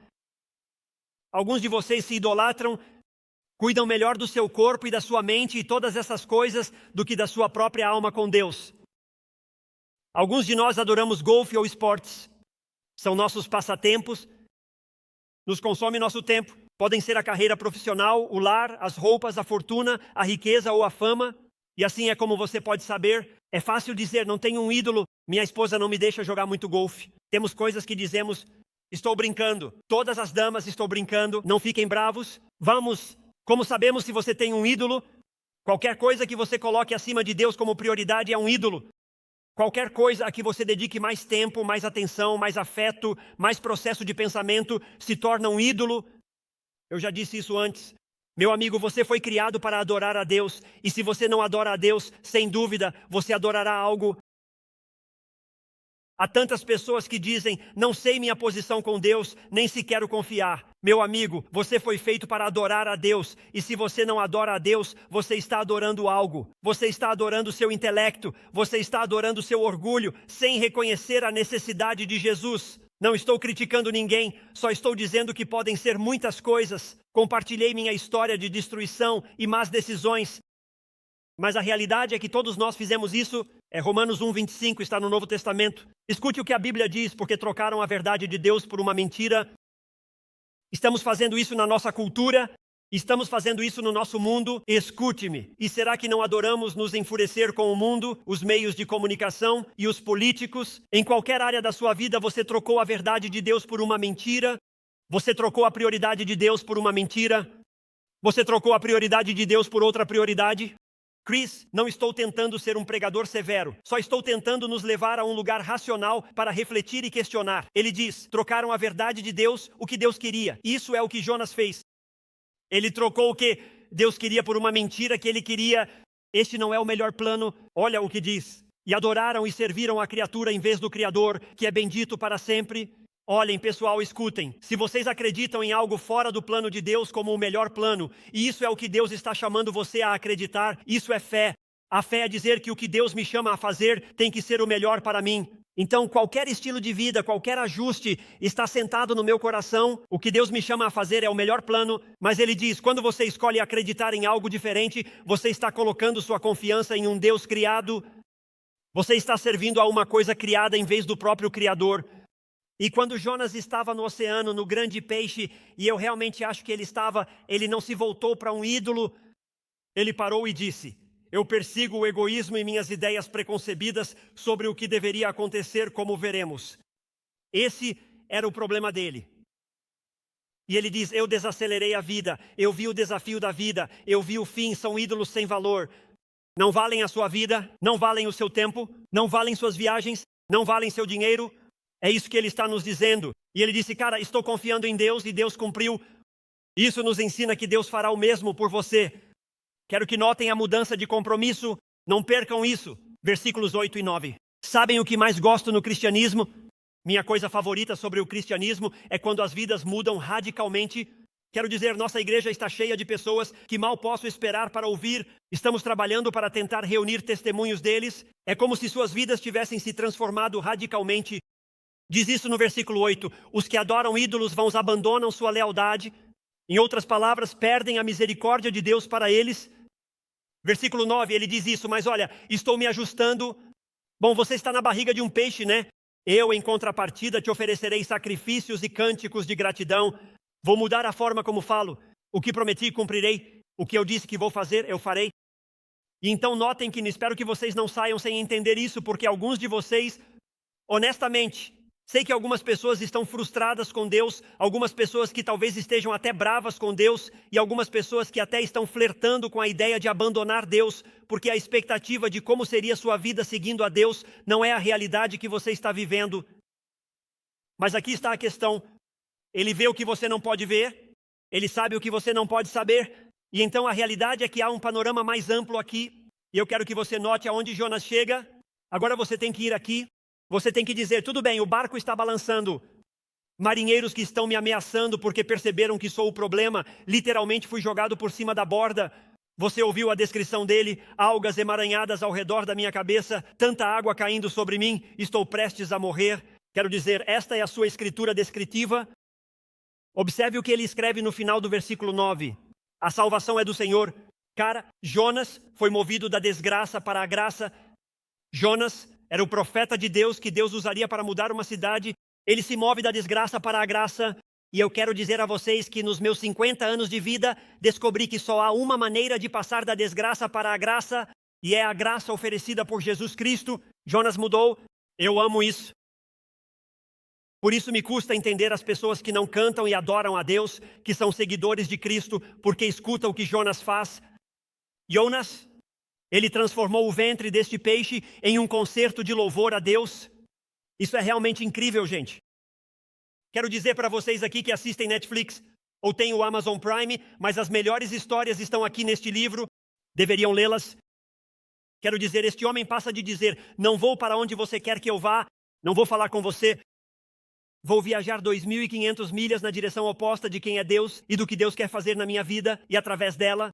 [SPEAKER 1] Alguns de vocês se idolatram, cuidam melhor do seu corpo e da sua mente e todas essas coisas do que da sua própria alma com Deus. Alguns de nós adoramos golfe ou esportes. São nossos passatempos, nos consome nosso tempo. Podem ser a carreira profissional, o lar, as roupas, a fortuna, a riqueza ou a fama. E assim é como você pode saber. É fácil dizer, não tenho um ídolo, minha esposa não me deixa jogar muito golfe. Temos coisas que dizemos, estou brincando. Todas as damas, estou brincando, não fiquem bravos. Vamos, como sabemos se você tem um ídolo? Qualquer coisa que você coloque acima de Deus como prioridade é um ídolo. Qualquer coisa a que você dedique mais tempo, mais atenção, mais afeto, mais processo de pensamento, se torna um ídolo. Eu já disse isso antes. Meu amigo, você foi criado para adorar a Deus. E se você não adora a Deus, sem dúvida, você adorará algo. Há tantas pessoas que dizem, não sei minha posição com Deus, nem se quero confiar. Meu amigo, você foi feito para adorar a Deus. E se você não adora a Deus, você está adorando algo. Você está adorando o seu intelecto. Você está adorando o seu orgulho, sem reconhecer a necessidade de Jesus. Não estou criticando ninguém, só estou dizendo que podem ser muitas coisas. Compartilhei minha história de destruição e más decisões. Mas a realidade é que todos nós fizemos isso. É Romanos 1:25, está no Novo Testamento. Escute o que a Bíblia diz, porque trocaram a verdade de Deus por uma mentira. Estamos fazendo isso na nossa cultura, estamos fazendo isso no nosso mundo. Escute-me. E será que não adoramos nos enfurecer com o mundo, os meios de comunicação e os políticos? Em qualquer área da sua vida você trocou a verdade de Deus por uma mentira? Você trocou a prioridade de Deus por uma mentira? Você trocou a prioridade de Deus por outra prioridade? Chris, não estou tentando ser um pregador severo, só estou tentando nos levar a um lugar racional para refletir e questionar. Ele diz, trocaram a verdade de Deus, o que Deus queria. Isso é o que Jonas fez. Ele trocou o que Deus queria por uma mentira que ele queria. Este não é o melhor plano, olha o que diz. E adoraram e serviram a criatura em vez do Criador, que é bendito para sempre. Olhem, pessoal, escutem. Se vocês acreditam em algo fora do plano de Deus como o melhor plano, e isso é o que Deus está chamando você a acreditar, isso é fé. A fé é dizer que o que Deus me chama a fazer tem que ser o melhor para mim. Então, qualquer estilo de vida, qualquer ajuste está sentado no meu coração. O que Deus me chama a fazer é o melhor plano, mas Ele diz, quando você escolhe acreditar em algo diferente, você está colocando sua confiança em um Deus criado. Você está servindo a uma coisa criada em vez do próprio Criador. E quando Jonas estava no oceano, no grande peixe, e eu realmente acho que ele não se voltou para um ídolo, ele parou e disse, eu persigo o egoísmo e minhas ideias preconcebidas sobre o que deveria acontecer, como veremos. Esse era o problema dele. E ele diz, eu desacelerei a vida, eu vi o desafio da vida, eu vi o fim, são ídolos sem valor. Não valem a sua vida, não valem o seu tempo, não valem suas viagens, não valem seu dinheiro. É isso que ele está nos dizendo. E ele disse, cara, estou confiando em Deus e Deus cumpriu. Isso nos ensina que Deus fará o mesmo por você. Quero que notem a mudança de compromisso, não percam isso. Versículos 8 e 9. Sabem o que mais gosto no cristianismo? Minha coisa favorita sobre o cristianismo é quando as vidas mudam radicalmente. Quero dizer, nossa igreja está cheia de pessoas que mal posso esperar para ouvir. Estamos trabalhando para tentar reunir testemunhos deles. É como se suas vidas tivessem se transformado radicalmente. Diz isso no versículo 8. Os que adoram ídolos abandonam sua lealdade. Em outras palavras, perdem a misericórdia de Deus para eles. Versículo 9, ele diz isso, mas olha, estou me ajustando. Bom, você está na barriga de um peixe, né? Eu, em contrapartida, te oferecerei sacrifícios e cânticos de gratidão. Vou mudar a forma como falo. O que prometi, cumprirei. O que eu disse que vou fazer, eu farei. E então notem que espero que vocês não saiam sem entender isso, porque alguns de vocês, honestamente, sei que algumas pessoas estão frustradas com Deus, algumas pessoas que talvez estejam até bravas com Deus, e algumas pessoas que até estão flertando com a ideia de abandonar Deus, porque a expectativa de como seria sua vida seguindo a Deus não é a realidade que você está vivendo. Mas aqui está a questão. Ele vê o que você não pode ver, ele sabe o que você não pode saber, e então a realidade é que há um panorama mais amplo aqui, e eu quero que você note aonde Jonas chega. Agora você tem que ir aqui, você tem que dizer, tudo bem, o barco está balançando, marinheiros que estão me ameaçando porque perceberam que sou o problema, literalmente fui jogado por cima da borda. Você ouviu a descrição dele, algas emaranhadas ao redor da minha cabeça, tanta água caindo sobre mim, estou prestes a morrer. Quero dizer, esta é a sua escritura descritiva. Observe o que ele escreve no final do versículo 9. A salvação é do Senhor. Cara, Jonas foi movido da desgraça para a graça. Jonas era o profeta de Deus que Deus usaria para mudar uma cidade. Ele se move da desgraça para a graça. E eu quero dizer a vocês que nos meus 50 anos de vida, descobri que só há uma maneira de passar da desgraça para a graça, e é a graça oferecida por Jesus Cristo. Jonas mudou. Eu amo isso. Por isso me custa entender as pessoas que não cantam e adoram a Deus, que são seguidores de Cristo, porque escutam o que Jonas faz. Jonas, ele transformou o ventre deste peixe em um concerto de louvor a Deus. Isso é realmente incrível, gente. Quero dizer para vocês aqui que assistem Netflix ou têm o Amazon Prime, mas as melhores histórias estão aqui neste livro, deveriam lê-las. Quero dizer, este homem passa de dizer, não vou para onde você quer que eu vá, não vou falar com você, vou viajar 2.500 milhas na direção oposta de quem é Deus e do que Deus quer fazer na minha vida e através dela.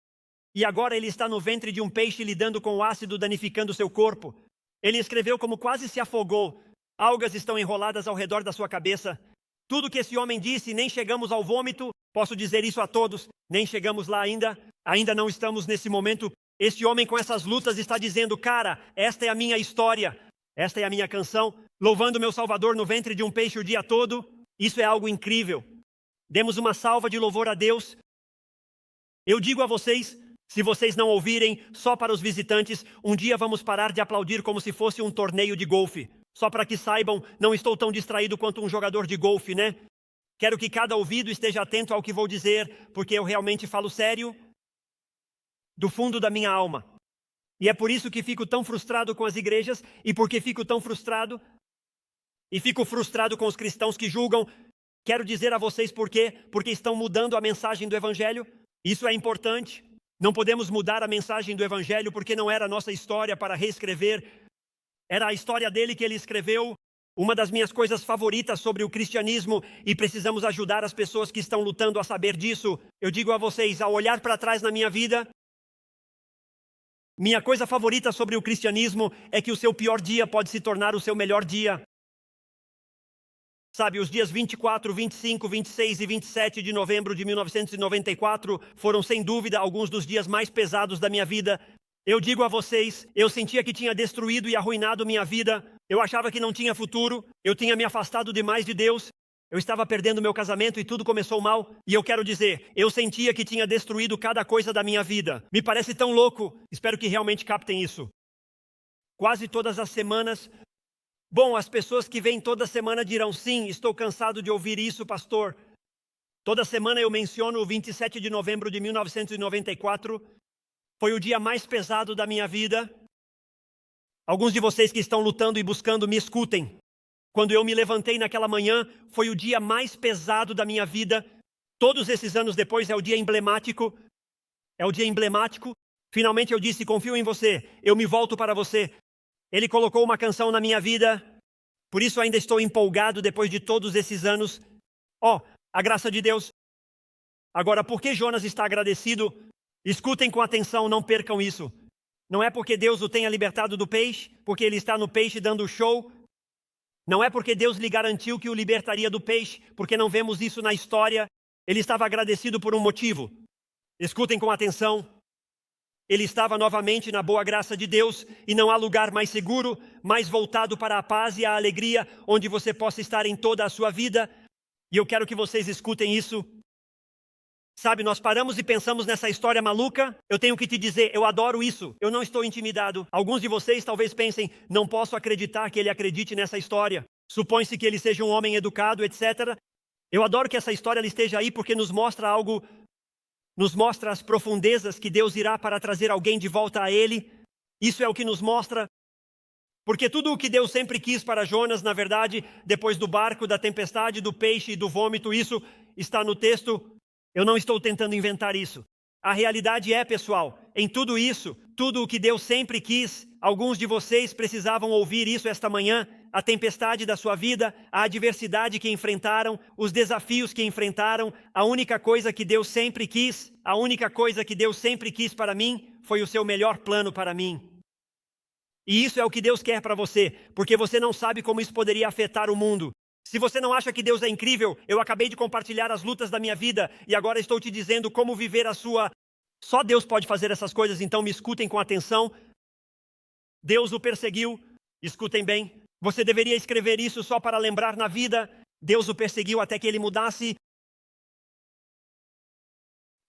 [SPEAKER 1] E agora ele está no ventre de um peixe lidando com o ácido danificando seu corpo. Ele escreveu como quase se afogou. Algas estão enroladas ao redor da sua cabeça. Tudo que esse homem disse, nem chegamos ao vômito. Posso dizer isso a todos, nem chegamos lá ainda. Ainda não estamos nesse momento. Este homem com essas lutas está dizendo, cara, esta é a minha história. Esta é a minha canção, louvando meu Salvador no ventre de um peixe o dia todo. Isso é algo incrível. Demos uma salva de louvor a Deus. Eu digo a vocês, se vocês não ouvirem, só para os visitantes, um dia vamos parar de aplaudir como se fosse um torneio de golfe. Só para que saibam, não estou tão distraído quanto um jogador de golfe, né? Quero que cada ouvido esteja atento ao que vou dizer, porque eu realmente falo sério do fundo da minha alma. E é por isso que fico tão frustrado com as igrejas, e porque fico tão frustrado, e fico frustrado com os cristãos que julgam. Quero dizer a vocês por quê? Porque estão mudando a mensagem do Evangelho. Isso é importante. Não podemos mudar a mensagem do Evangelho porque não era a nossa história para reescrever. Era a história dele que ele escreveu. Uma das minhas coisas favoritas sobre o cristianismo, e precisamos ajudar as pessoas que estão lutando a saber disso. Eu digo a vocês, ao olhar para trás na minha vida, minha coisa favorita sobre o cristianismo é que o seu pior dia pode se tornar o seu melhor dia. Sabe, os dias 24, 25, 26 e 27 de novembro de 1994 foram sem dúvida alguns dos dias mais pesados da minha vida. Eu digo a vocês, eu sentia que tinha destruído e arruinado minha vida. Eu achava que não tinha futuro, eu tinha me afastado demais de Deus. Eu estava perdendo meu casamento e tudo começou mal. E eu quero dizer, eu sentia que tinha destruído cada coisa da minha vida. Me parece tão louco. Espero que realmente captem isso. Quase todas as semanas. Bom, as pessoas que vêm toda semana dirão, sim, estou cansado de ouvir isso, pastor. Toda semana eu menciono o 27 de novembro de 1994. Foi o dia mais pesado da minha vida. Alguns de vocês que estão lutando e buscando, me escutem. Quando eu me levantei naquela manhã, foi o dia mais pesado da minha vida. Todos esses anos depois é o dia emblemático. É o dia emblemático. Finalmente eu disse, confio em você. Eu me volto para você. Ele colocou uma canção na minha vida. Por isso ainda estou empolgado depois de todos esses anos. A graça de Deus. Agora, por que Jonas está agradecido? Escutem com atenção, não percam isso. Não é porque Deus o tenha libertado do peixe, porque ele está no peixe dando show. Não é porque Deus lhe garantiu que o libertaria do peixe, porque não vemos isso na história. Ele estava agradecido por um motivo. Escutem com atenção. Ele estava novamente na boa graça de Deus e não há lugar mais seguro, mais voltado para a paz e a alegria, onde você possa estar em toda a sua vida. E eu quero que vocês escutem isso. Sabe, nós paramos e pensamos nessa história maluca. Eu tenho que te dizer, eu adoro isso. Eu não estou intimidado. Alguns de vocês talvez pensem, não posso acreditar que ele acredite nessa história. Supõe-se que ele seja um homem educado, etc. Eu adoro que essa história esteja aí porque nos mostra algo, nos mostra as profundezas que Deus irá para trazer alguém de volta a ele. Isso é o que nos mostra. Porque tudo o que Deus sempre quis para Jonas, na verdade, depois do barco, da tempestade, do peixe e do vômito, isso está no texto. Eu não estou tentando inventar isso. A realidade é, pessoal, em tudo isso, tudo o que Deus sempre quis, alguns de vocês precisavam ouvir isso esta manhã, a tempestade da sua vida, a adversidade que enfrentaram, os desafios que enfrentaram, a única coisa que Deus sempre quis, a única coisa que Deus sempre quis para mim, foi o seu melhor plano para mim. E isso é o que Deus quer para você, porque você não sabe como isso poderia afetar o mundo. Se você não acha que Deus é incrível, eu acabei de compartilhar as lutas da minha vida e agora estou te dizendo como viver a sua... Só Deus pode fazer essas coisas, então me escutem com atenção. Deus o perseguiu, escutem bem. Você deveria escrever isso só para lembrar na vida. Deus o perseguiu até que ele mudasse.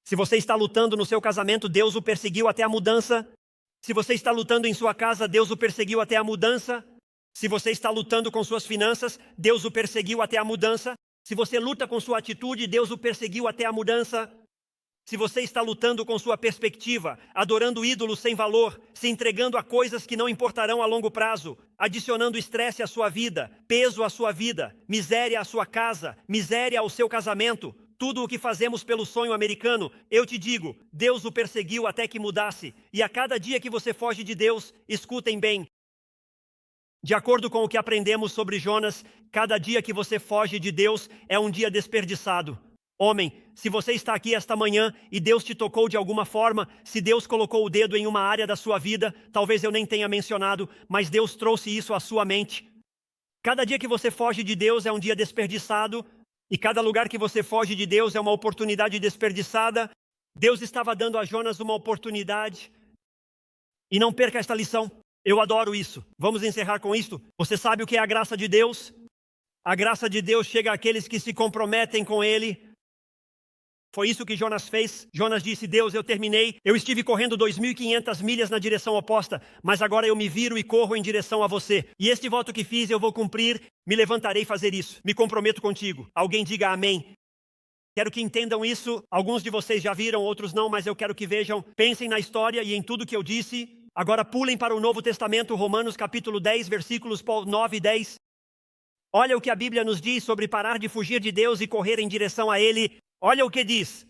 [SPEAKER 1] Se você está lutando no seu casamento, Deus o perseguiu até a mudança. Se você está lutando em sua casa, Deus o perseguiu até a mudança. Se você está lutando com suas finanças, Deus o perseguiu até a mudança. Se você luta com sua atitude, Deus o perseguiu até a mudança. Se você está lutando com sua perspectiva, adorando ídolos sem valor, se entregando a coisas que não importarão a longo prazo, adicionando estresse à sua vida, peso à sua vida, miséria à sua casa, miséria ao seu casamento, tudo o que fazemos pelo sonho americano, eu te digo, Deus o perseguiu até que mudasse. E a cada dia que você foge de Deus, escutem bem, de acordo com o que aprendemos sobre Jonas, cada dia que você foge de Deus é um dia desperdiçado. Homem, se você está aqui esta manhã e Deus te tocou de alguma forma, se Deus colocou o dedo em uma área da sua vida, talvez eu nem tenha mencionado, mas Deus trouxe isso à sua mente. Cada dia que você foge de Deus é um dia desperdiçado, e cada lugar que você foge de Deus é uma oportunidade desperdiçada. Deus estava dando a Jonas uma oportunidade. E não perca esta lição. Eu adoro isso. Vamos encerrar com isto. Você sabe o que é a graça de Deus? A graça de Deus chega àqueles que se comprometem com Ele. Foi isso que Jonas fez. Jonas disse, Deus, eu terminei. Eu estive correndo 2.500 milhas na direção oposta, mas agora eu me viro e corro em direção a você. E este voto que fiz eu vou cumprir. Me levantarei fazer isso. Me comprometo contigo. Alguém diga amém. Quero que entendam isso. Alguns de vocês já viram, outros não, mas eu quero que vejam. Pensem na história e em tudo que eu disse. Agora pulem para o Novo Testamento, Romanos capítulo 10, versículos 9 e 10. Olha o que a Bíblia nos diz sobre parar de fugir de Deus e correr em direção a Ele. Olha o que diz.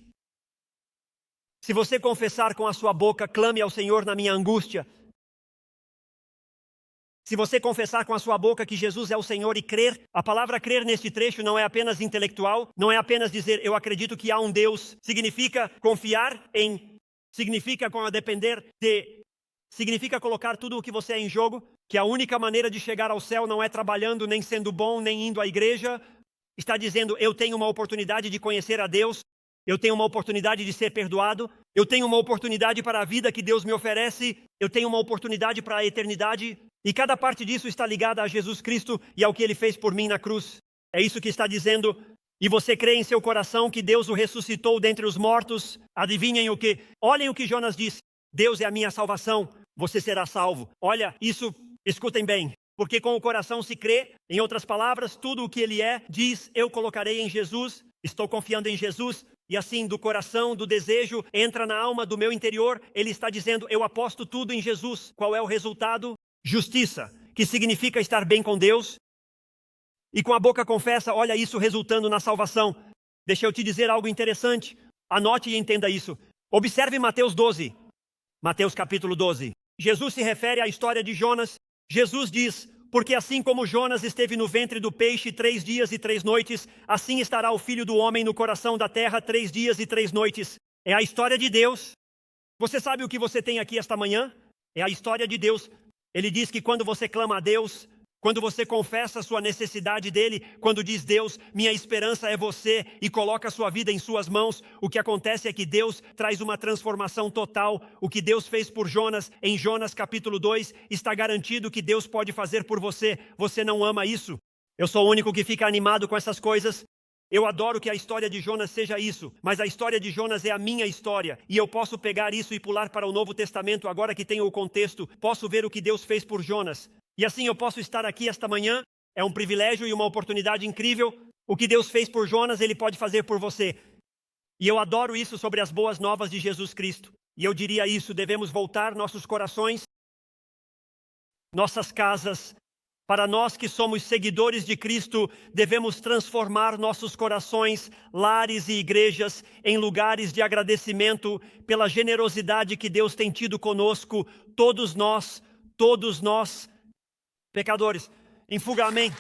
[SPEAKER 1] Se você confessar com a sua boca, clame ao Senhor na minha angústia. Se você confessar com a sua boca que Jesus é o Senhor e crer, a palavra crer neste trecho não é apenas intelectual, não é apenas dizer eu acredito que há um Deus. Significa confiar em, significa depender de... Significa colocar tudo o que você é em jogo, que a única maneira de chegar ao céu não é trabalhando, nem sendo bom, nem indo à igreja. Está dizendo, eu tenho uma oportunidade de conhecer a Deus, eu tenho uma oportunidade de ser perdoado, eu tenho uma oportunidade para a vida que Deus me oferece, eu tenho uma oportunidade para a eternidade, e cada parte disso está ligada a Jesus Cristo e ao que Ele fez por mim na cruz. É isso que está dizendo. E você crê em seu coração que Deus o ressuscitou dentre os mortos? Adivinhem o que? Olhem o que Jonas disse. Deus é a minha salvação, você será salvo. Olha, isso, escutem bem. Porque com o coração se crê, em outras palavras, tudo o que ele é, diz, eu colocarei em Jesus, estou confiando em Jesus. E assim, do coração, do desejo, entra na alma, do meu interior, ele está dizendo, eu aposto tudo em Jesus. Qual é o resultado? Justiça, que significa estar bem com Deus. E com a boca confessa, olha isso resultando na salvação. Deixa eu te dizer algo interessante. Anote e entenda isso. Observe Mateus 12. Mateus capítulo 12. Jesus se refere à história de Jonas. Jesus diz, porque assim como Jonas esteve no ventre do peixe 3 dias e 3 noites, assim estará o Filho do Homem no coração da terra 3 dias e 3 noites. É a história de Deus. Você sabe o que você tem aqui esta manhã? É a história de Deus. Ele diz que quando você clama a Deus, quando você confessa a sua necessidade dele, quando diz Deus, minha esperança é você e coloca a sua vida em suas mãos, o que acontece é que Deus traz uma transformação total. O que Deus fez por Jonas, em Jonas capítulo 2, está garantido que Deus pode fazer por você. Você não ama isso? Eu sou o único que fica animado com essas coisas. Eu adoro que a história de Jonas seja isso, mas a história de Jonas é a minha história. E eu posso pegar isso e pular para o Novo Testamento agora que tenho o contexto. Posso ver o que Deus fez por Jonas. E assim eu posso estar aqui esta manhã, é um privilégio e uma oportunidade incrível. O que Deus fez por Jonas, Ele pode fazer por você. E eu adoro isso sobre as boas novas de Jesus Cristo. E eu diria isso, devemos voltar nossos corações, nossas casas. Para nós que somos seguidores de Cristo, devemos transformar nossos corações, lares e igrejas em lugares de agradecimento pela generosidade que Deus tem tido conosco, todos nós, pecadores, em fuga, amém.